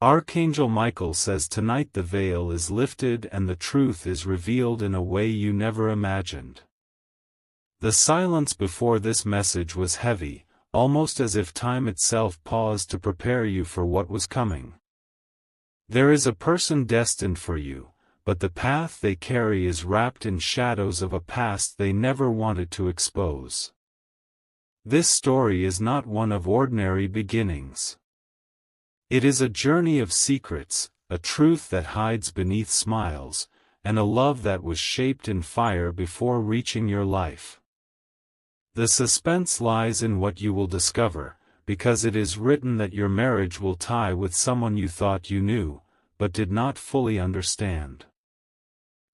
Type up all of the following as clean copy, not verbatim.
Archangel Michael says tonight the veil is lifted and the truth is revealed in a way you never imagined. The silence before this message was heavy, almost as if time itself paused to prepare you for what was coming. There is a person destined for you, but the path they carry is wrapped in shadows of a past they never wanted to expose. This story is not one of ordinary beginnings. It is a journey of secrets, a truth that hides beneath smiles, and a love that was shaped in fire before reaching your life. The suspense lies in what you will discover, because it is written that your marriage will tie with someone you thought you knew, but did not fully understand.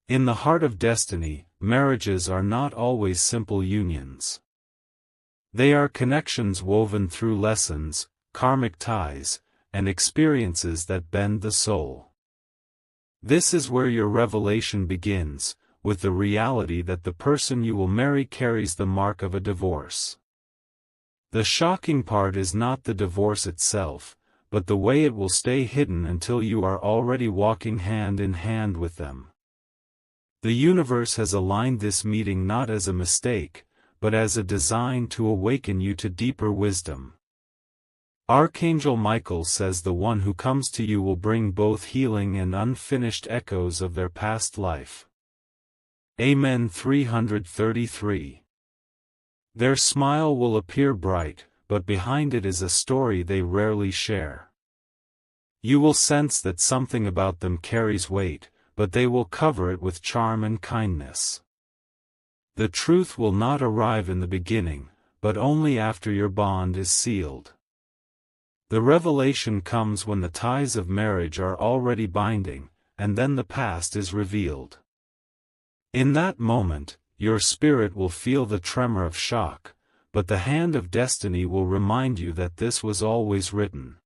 In the heart of destiny, marriages are not always simple unions. They are connections woven through lessons, karmic ties, and experiences that bend the soul. This is where your revelation begins, with the reality that the person you will marry carries the mark of a divorce. The shocking part is not the divorce itself, but the way it will stay hidden until you are already walking hand in hand with them. The universe has aligned this meeting not as a mistake, but as a design to awaken you to deeper wisdom. Archangel Michael says the one who comes to you will bring both healing and unfinished echoes of their past life. Amen. 333. Their smile will appear bright, but behind it is a story they rarely share. You will sense that something about them carries weight, but they will cover it with charm and kindness. The truth will not arrive in the beginning, but only after your bond is sealed. The revelation comes when the ties of marriage are already binding, and then the past is revealed. In that moment, your spirit will feel the tremor of shock, but the hand of destiny will remind you that this was always written.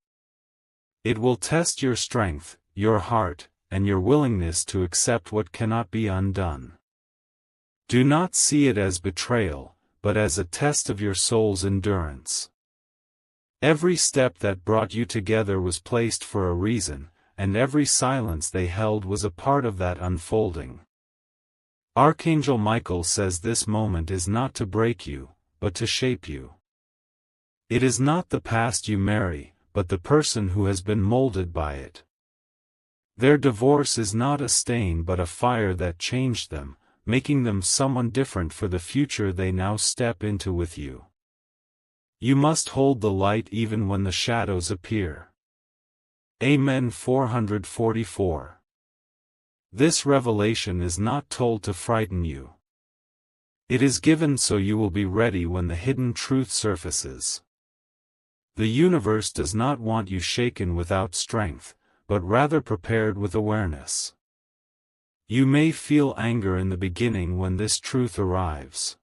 It will test your strength, your heart, and your willingness to accept what cannot be undone. Do not see it as betrayal, but as a test of your soul's endurance. Every step that brought you together was placed for a reason, and every silence they held was a part of that unfolding. Archangel Michael says this moment is not to break you, but to shape you. It is not the past you marry, but the person who has been molded by it. Their divorce is not a stain but a fire that changed them, making them someone different for the future they now step into with you. You must hold the light even when the shadows appear. Amen. 444. This revelation is not told to frighten you. It is given so you will be ready when the hidden truth surfaces. The universe does not want you shaken without strength, but rather prepared with awareness. You may feel anger in the beginning when this truth arrives.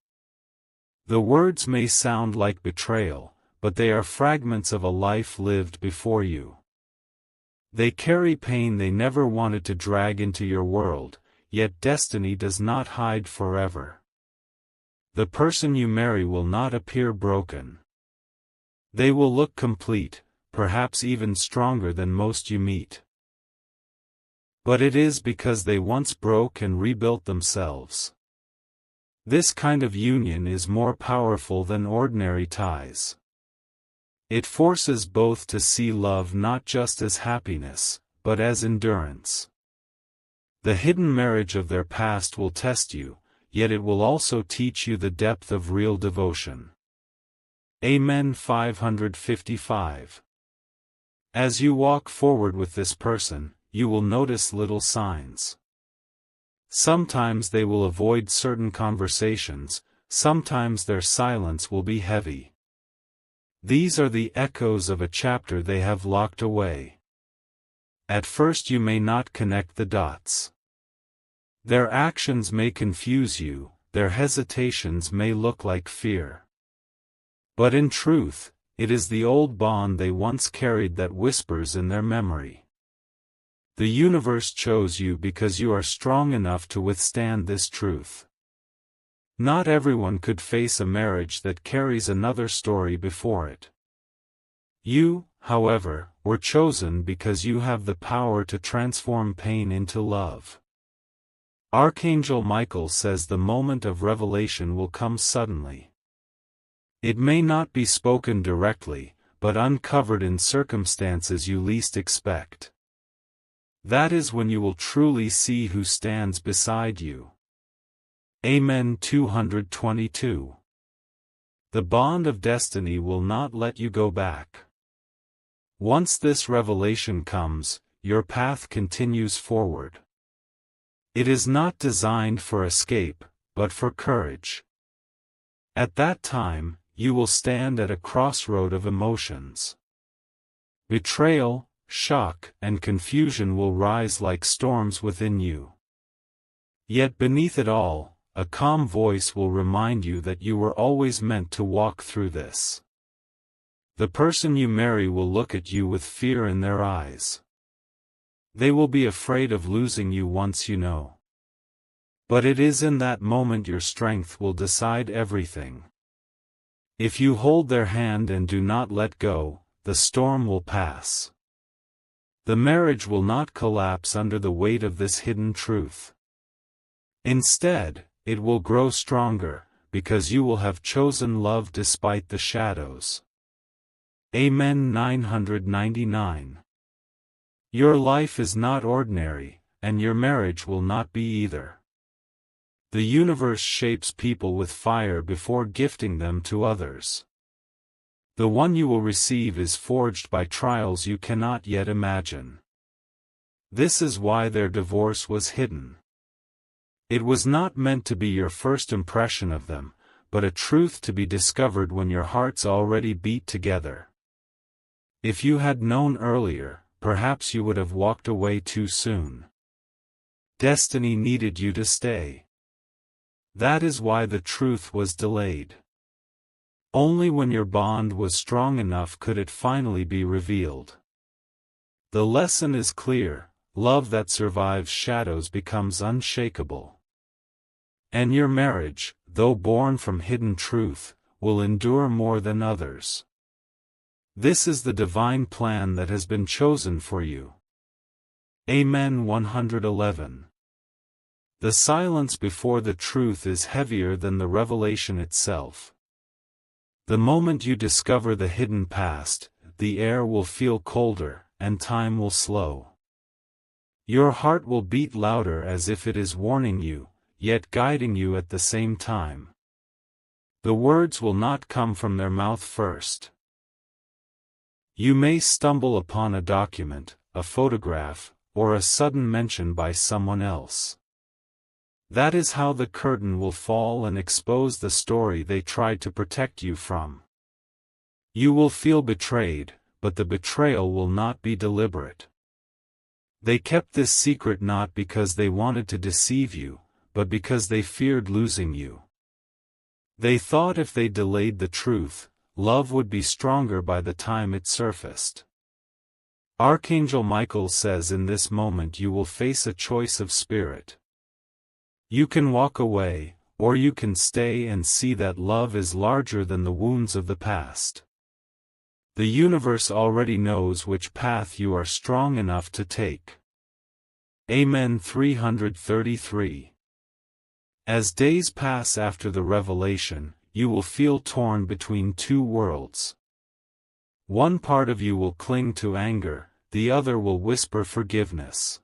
The words may sound like betrayal, but they are fragments of a life lived before you. They carry pain they never wanted to drag into your world, yet destiny does not hide forever. The person you marry will not appear broken. They will look complete, perhaps even stronger than most you meet. But it is because they once broke and rebuilt themselves. This kind of union is more powerful than ordinary ties. It forces both to see love not just as happiness, but as endurance. The hidden marriage of their past will test you, yet it will also teach you the depth of real devotion. Amen. 555. As you walk forward with this person, you will notice little signs. Sometimes they will avoid certain conversations, sometimes their silence will be heavy. These are the echoes of a chapter they have locked away. At first you may not connect the dots. Their actions may confuse you, their hesitations may look like fear. But in truth, it is the old bond they once carried that whispers in their memory. The universe chose you because you are strong enough to withstand this truth. Not everyone could face a marriage that carries another story before it. You, however, were chosen because you have the power to transform pain into love. Archangel Michael says the moment of revelation will come suddenly. It may not be spoken directly, but uncovered in circumstances you least expect. That is when you will truly see who stands beside you. Amen. 222. The bond of destiny will not let you go back. Once this revelation comes, your path continues forward. It is not designed for escape, but for courage. At that time, you will stand at a crossroad of emotions. Betrayal, shock, and confusion will rise like storms within you. Yet beneath it all, a calm voice will remind you that you were always meant to walk through this. The person you marry will look at you with fear in their eyes. They will be afraid of losing you once you know. But it is in that moment your strength will decide everything. If you hold their hand and do not let go, the storm will pass. The marriage will not collapse under the weight of this hidden truth. Instead, it will grow stronger, because you will have chosen love despite the shadows. Amen. 999. Your life is not ordinary, and your marriage will not be either. The universe shapes people with fire before gifting them to others. The one you will receive is forged by trials you cannot yet imagine. This is why their divorce was hidden. It was not meant to be your first impression of them, but a truth to be discovered when your hearts already beat together. If you had known earlier, perhaps you would have walked away too soon. Destiny needed you to stay. That is why the truth was delayed. Only when your bond was strong enough could it finally be revealed. The lesson is clear: love that survives shadows becomes unshakable. And your marriage, though born from hidden truth, will endure more than others. This is the divine plan that has been chosen for you. Amen. 111. The silence before the truth is heavier than the revelation itself. The moment you discover the hidden past, the air will feel colder, and time will slow. Your heart will beat louder as if it is warning you, yet guiding you at the same time. The words will not come from their mouth first. You may stumble upon a document, a photograph, or a sudden mention by someone else. That is how the curtain will fall and expose the story they tried to protect you from. You will feel betrayed, but the betrayal will not be deliberate. They kept this secret not because they wanted to deceive you, but because they feared losing you. They thought if they delayed the truth, love would be stronger by the time it surfaced. Archangel Michael says in this moment you will face a choice of spirit. You can walk away, or you can stay and see that love is larger than the wounds of the past. The universe already knows which path you are strong enough to take. Amen. 333. As days pass after the revelation, you will feel torn between two worlds. One part of you will cling to anger, the other will whisper forgiveness.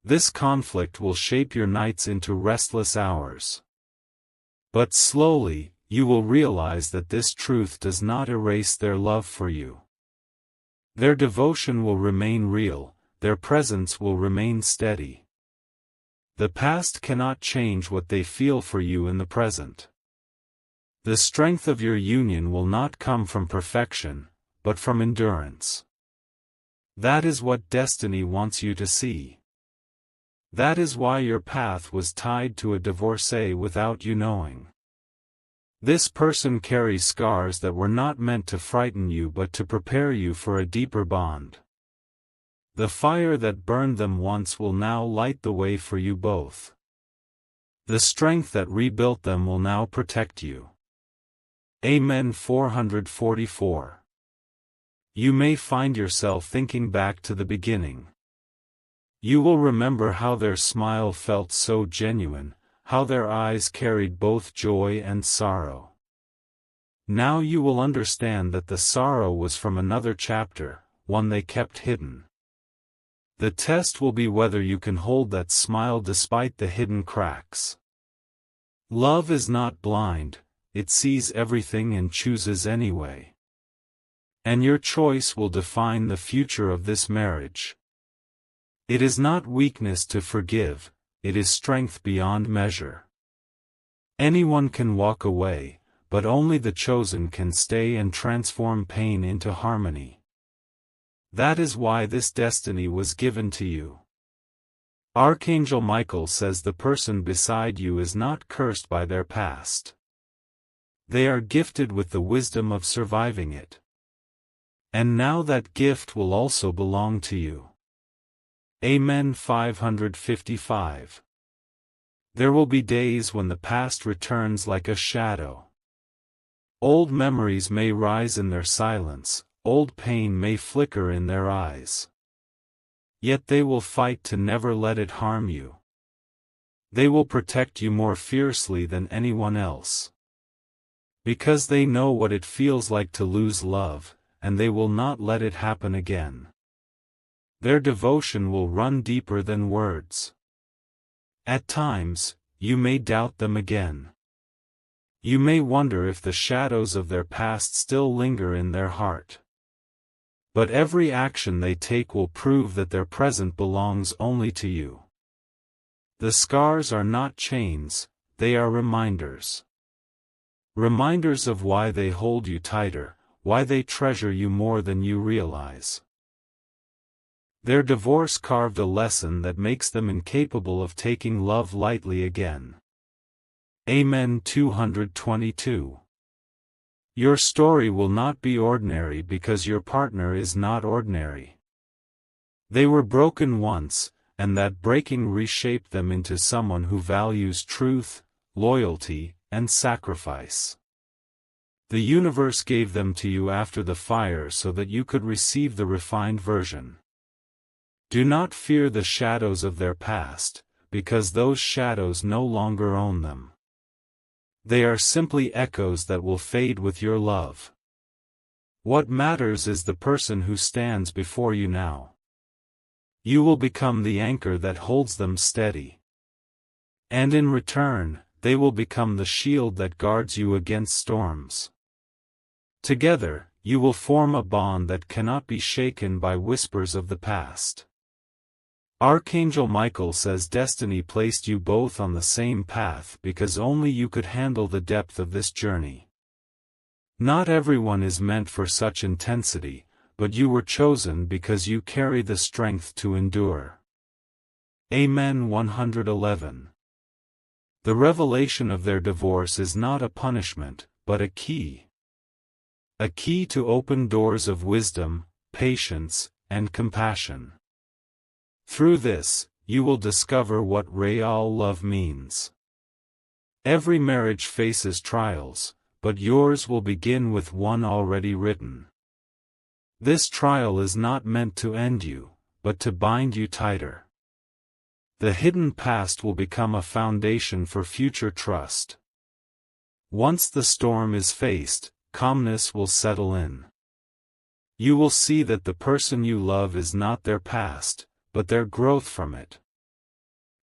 This conflict will shape your nights into restless hours. But slowly, you will realize that this truth does not erase their love for you. Their devotion will remain real, their presence will remain steady. The past cannot change what they feel for you in the present. The strength of your union will not come from perfection, but from endurance. That is what destiny wants you to see. That is why your path was tied to a divorcee without you knowing. This person carries scars that were not meant to frighten you but to prepare you for a deeper bond. The fire that burned them once will now light the way for you both. The strength that rebuilt them will now protect you. Amen. 444. You may find yourself thinking back to the beginning. You will remember how their smile felt so genuine, how their eyes carried both joy and sorrow. Now you will understand that the sorrow was from another chapter, one they kept hidden. The test will be whether you can hold that smile despite the hidden cracks. Love is not blind, it sees everything and chooses anyway. And your choice will define the future of this marriage. It is not weakness to forgive, it is strength beyond measure. Anyone can walk away, but only the chosen can stay and transform pain into harmony. That is why this destiny was given to you. Archangel Michael says the person beside you is not cursed by their past. They are gifted with the wisdom of surviving it. And now that gift will also belong to you. Amen. 555. There will be days when the past returns like a shadow. Old memories may rise in their silence, old pain may flicker in their eyes. Yet they will fight to never let it harm you. They will protect you more fiercely than anyone else. Because they know what it feels like to lose love, and they will not let it happen again. Their devotion will run deeper than words. At times, you may doubt them again. You may wonder if the shadows of their past still linger in their heart. But every action they take will prove that their present belongs only to you. The scars are not chains, they are reminders. Reminders of why they hold you tighter, why they treasure you more than you realize. Their divorce carved a lesson that makes them incapable of taking love lightly again. Amen. 222. Your story will not be ordinary because your partner is not ordinary. They were broken once, and that breaking reshaped them into someone who values truth, loyalty, and sacrifice. The universe gave them to you after the fire so that you could receive the refined version. Do not fear the shadows of their past, because those shadows no longer own them. They are simply echoes that will fade with your love. What matters is the person who stands before you now. You will become the anchor that holds them steady. And in return, they will become the shield that guards you against storms. Together, you will form a bond that cannot be shaken by whispers of the past. Archangel Michael says destiny placed you both on the same path because only you could handle the depth of this journey. Not everyone is meant for such intensity, but you were chosen because you carry the strength to endure. Amen. 111. The revelation of their divorce is not a punishment, but a key. A key to open doors of wisdom, patience, and compassion. Through this, you will discover what real love means. Every marriage faces trials, but yours will begin with one already written. This trial is not meant to end you, but to bind you tighter. The hidden past will become a foundation for future trust. Once the storm is faced, calmness will settle in. You will see that the person you love is not their past, but their growth from it.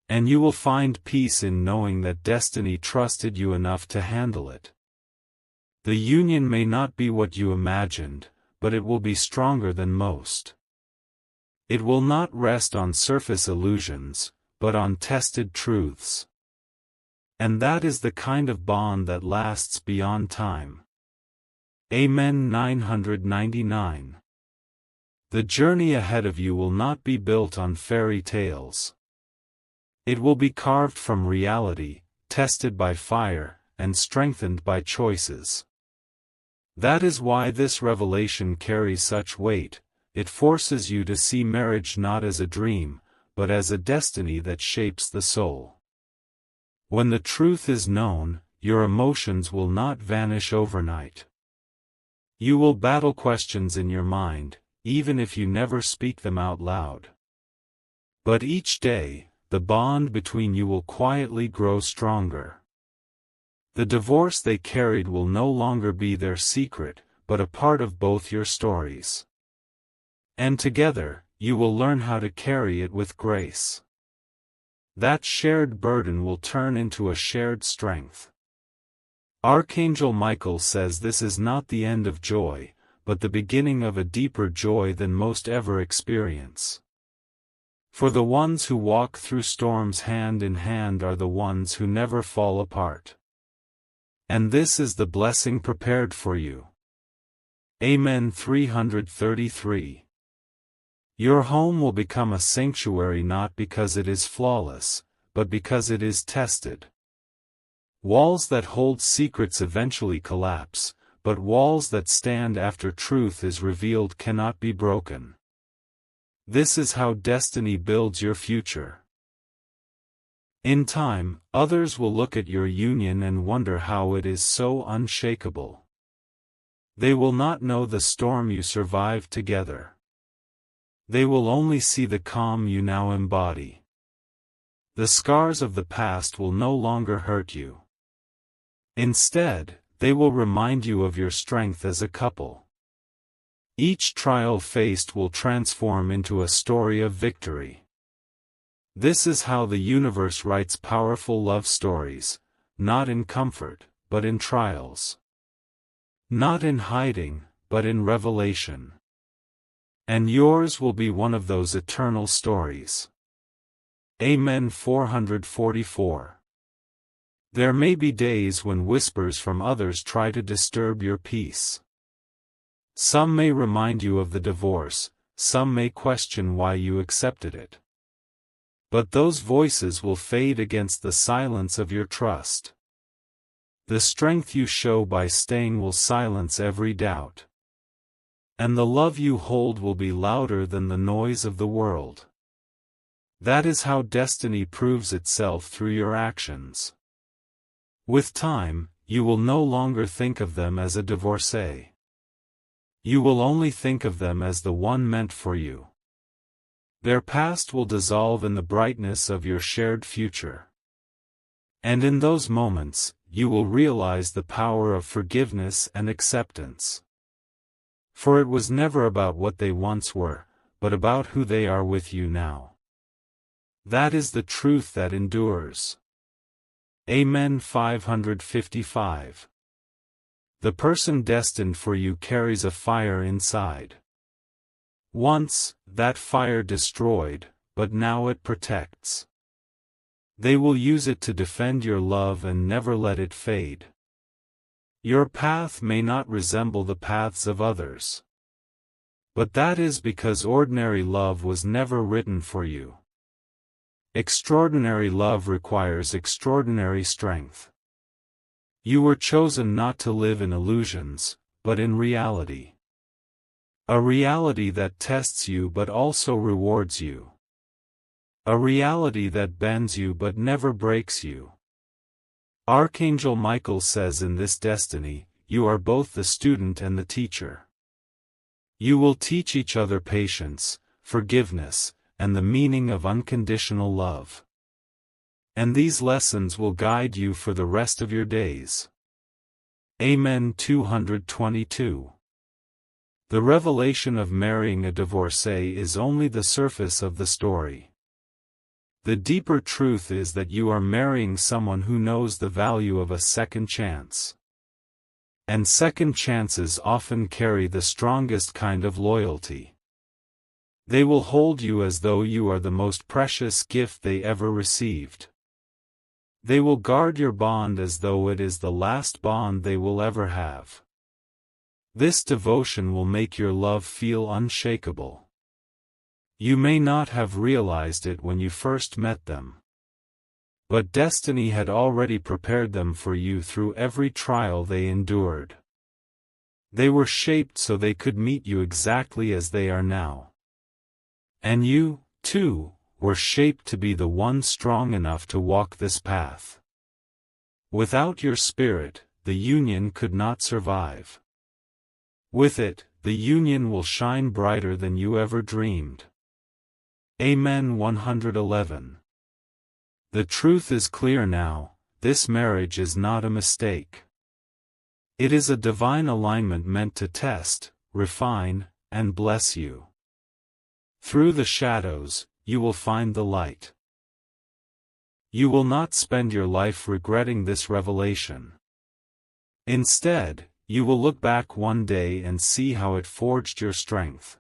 And you will find peace in knowing that destiny trusted you enough to handle it. The union may not be what you imagined, but it will be stronger than most. It will not rest on surface illusions, but on tested truths. And that is the kind of bond that lasts beyond time. Amen. 999. The journey ahead of you will not be built on fairy tales. It will be carved from reality, tested by fire, and strengthened by choices. That is why this revelation carries such weight. It forces you to see marriage not as a dream, but as a destiny that shapes the soul. When the truth is known, your emotions will not vanish overnight. You will battle questions in your mind, even if you never speak them out loud. But each day, the bond between you will quietly grow stronger. The divorce they carried will no longer be their secret, but a part of both your stories. And together, you will learn how to carry it with grace. That shared burden will turn into a shared strength. Archangel Michael says this is not the end of joy, but the beginning of a deeper joy than most ever experience. For the ones who walk through storms hand in hand are the ones who never fall apart. And this is the blessing prepared for you. Amen. 333. Your home will become a sanctuary not because it is flawless, but because it is tested. Walls that hold secrets eventually collapse, but walls that stand after truth is revealed cannot be broken. This is how destiny builds your future. In time, others will look at your union and wonder how it is so unshakable. They will not know the storm you survived together. They will only see the calm you now embody. The scars of the past will no longer hurt you. Instead, they will remind you of your strength as a couple. Each trial faced will transform into a story of victory. This is how the universe writes powerful love stories, not in comfort, but in trials. Not in hiding, but in revelation. And yours will be one of those eternal stories. Amen. 444. There may be days when whispers from others try to disturb your peace. Some may remind you of the divorce, some may question why you accepted it. But those voices will fade against the silence of your trust. The strength you show by staying will silence every doubt. And the love you hold will be louder than the noise of the world. That is how destiny proves itself through your actions. With time, you will no longer think of them as a divorcee. You will only think of them as the one meant for you. Their past will dissolve in the brightness of your shared future. And in those moments, you will realize the power of forgiveness and acceptance. For it was never about what they once were, but about who they are with you now. That is the truth that endures. Amen. 555. The person destined for you carries a fire inside. Once, that fire destroyed, but now it protects. They will use it to defend your love and never let it fade. Your path may not resemble the paths of others. But that is because ordinary love was never written for you. Extraordinary love requires extraordinary strength. You were chosen not to live in illusions, but in reality. A reality that tests you but also rewards you. A reality that bends you but never breaks you. Archangel Michael says in this destiny, you are both the student and the teacher. You will teach each other patience, forgiveness, and the meaning of unconditional love. And these lessons will guide you for the rest of your days. Amen. 222. The revelation of marrying a divorcee is only the surface of the story. The deeper truth is that you are marrying someone who knows the value of a second chance. And second chances often carry the strongest kind of loyalty. They will hold you as though you are the most precious gift they ever received. They will guard your bond as though it is the last bond they will ever have. This devotion will make your love feel unshakable. You may not have realized it when you first met them. But destiny had already prepared them for you through every trial they endured. They were shaped so they could meet you exactly as they are now. And you, too, were shaped to be the one strong enough to walk this path. Without your spirit, the union could not survive. With it, the union will shine brighter than you ever dreamed. Amen. 111. The truth is clear now, this marriage is not a mistake. It is a divine alignment meant to test, refine, and bless you. Through the shadows, you will find the light. You will not spend your life regretting this revelation. Instead, you will look back one day and see how it forged your strength.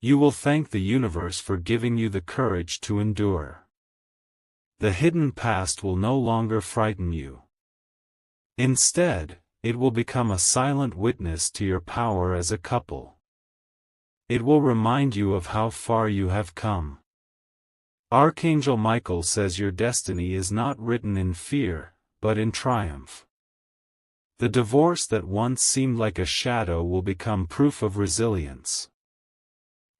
You will thank the universe for giving you the courage to endure. The hidden past will no longer frighten you. Instead, it will become a silent witness to your power as a couple. It will remind you of how far you have come. Archangel Michael says your destiny is not written in fear, but in triumph. The divorce that once seemed like a shadow will become proof of resilience.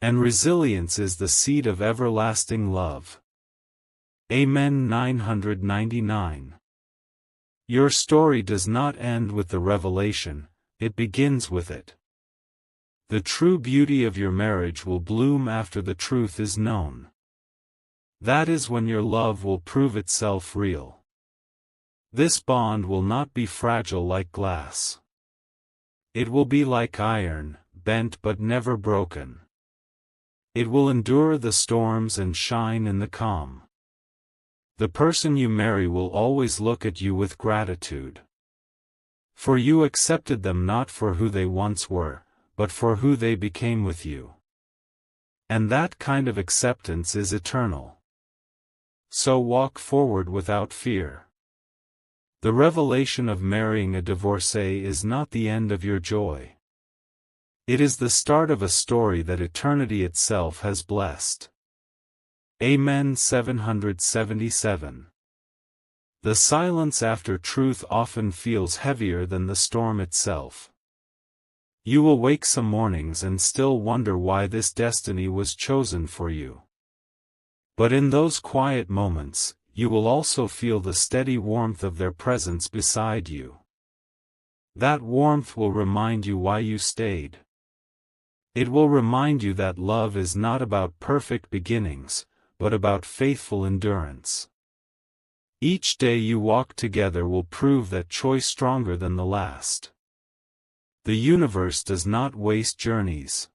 And resilience is the seed of everlasting love. Amen. 999. Your story does not end with the revelation, it begins with it. The true beauty of your marriage will bloom after the truth is known. That is when your love will prove itself real. This bond will not be fragile like glass. It will be like iron, bent but never broken. It will endure the storms and shine in the calm. The person you marry will always look at you with gratitude. For you accepted them not for who they once were, but for who they became with you. And that kind of acceptance is eternal. So walk forward without fear. The revelation of marrying a divorcee is not the end of your joy. It is the start of a story that eternity itself has blessed. Amen. 777. The silence after truth often feels heavier than the storm itself. You will wake some mornings and still wonder why this destiny was chosen for you. But in those quiet moments, you will also feel the steady warmth of their presence beside you. That warmth will remind you why you stayed. It will remind you that love is not about perfect beginnings, but about faithful endurance. Each day you walk together will prove that choice stronger than the last. The universe does not waste journeys.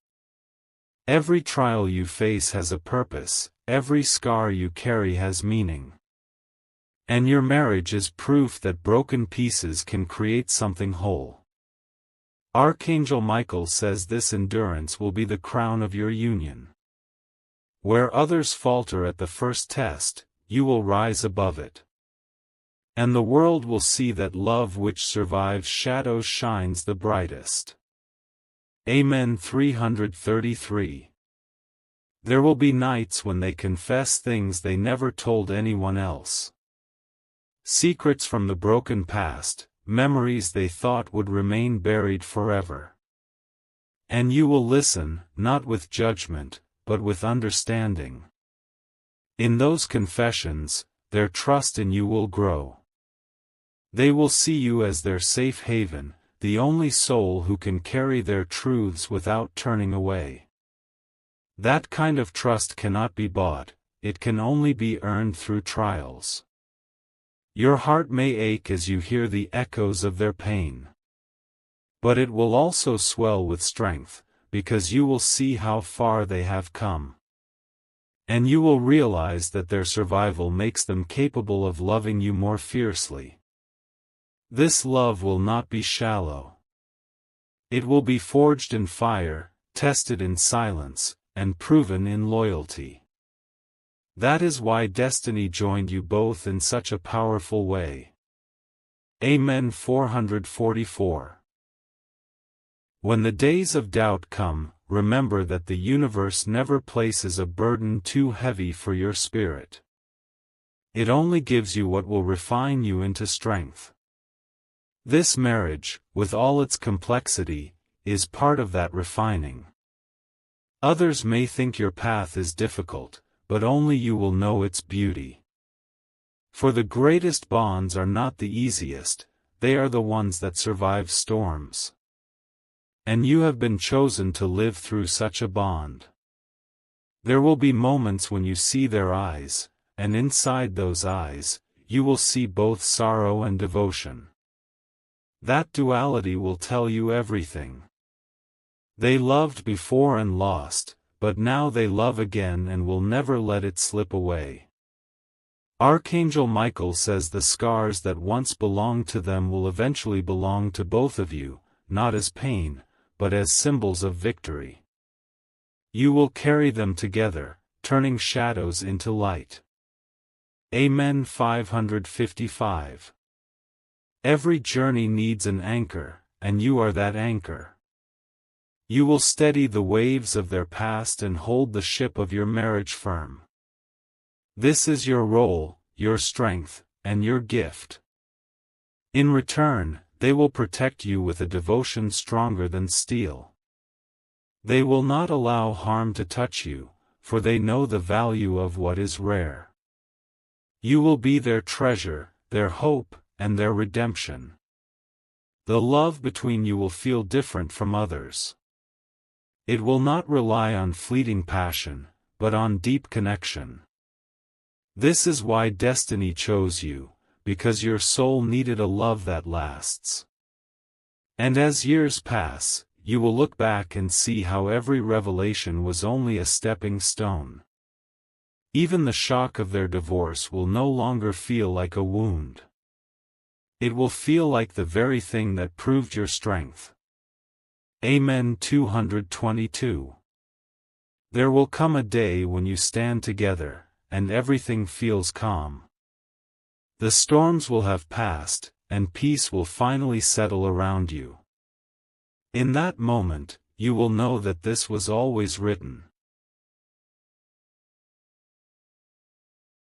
Every trial you face has a purpose, every scar you carry has meaning. And your marriage is proof that broken pieces can create something whole. Archangel Michael says this endurance will be the crown of your union. Where others falter at the first test, you will rise above it. And the world will see that love which survives shadows shines the brightest. Amen. 333. There will be nights when they confess things they never told anyone else. Secrets from the broken past, memories they thought would remain buried forever. And you will listen, not with judgment, but with understanding. In those confessions, their trust in you will grow. They will see you as their safe haven, the only soul who can carry their truths without turning away. That kind of trust cannot be bought, it can only be earned through trials. Your heart may ache as you hear the echoes of their pain. But it will also swell with strength, because you will see how far they have come. And you will realize that their survival makes them capable of loving you more fiercely. This love will not be shallow. It will be forged in fire, tested in silence, and proven in loyalty. That is why destiny joined you both in such a powerful way. Amen. 444. When the days of doubt come, remember that the universe never places a burden too heavy for your spirit. It only gives you what will refine you into strength. This marriage, with all its complexity, is part of that refining. Others may think your path is difficult, but only you will know its beauty. For the greatest bonds are not the easiest, they are the ones that survive storms. And you have been chosen to live through such a bond. There will be moments when you see their eyes, and inside those eyes, you will see both sorrow and devotion. That duality will tell you everything. They loved before and lost, but now they love again and will never let it slip away. Archangel Michael says the scars that once belonged to them will eventually belong to both of you, not as pain, but as symbols of victory. You will carry them together, turning shadows into light. Amen. 555. Every journey needs an anchor, and you are that anchor. You will steady the waves of their past and hold the ship of your marriage firm. This is your role, your strength, and your gift. In return, they will protect you with a devotion stronger than steel. They will not allow harm to touch you, for they know the value of what is rare. You will be their treasure, their hope, and their redemption. The love between you will feel different from others. It will not rely on fleeting passion, but on deep connection. This is why destiny chose you, because your soul needed a love that lasts. And as years pass, you will look back and see how every revelation was only a stepping stone. Even the shock of their divorce will no longer feel like a wound. It will feel like the very thing that proved your strength. Amen. 222. There will come a day when you stand together, and everything feels calm. The storms will have passed, and peace will finally settle around you. In that moment, you will know that this was always written.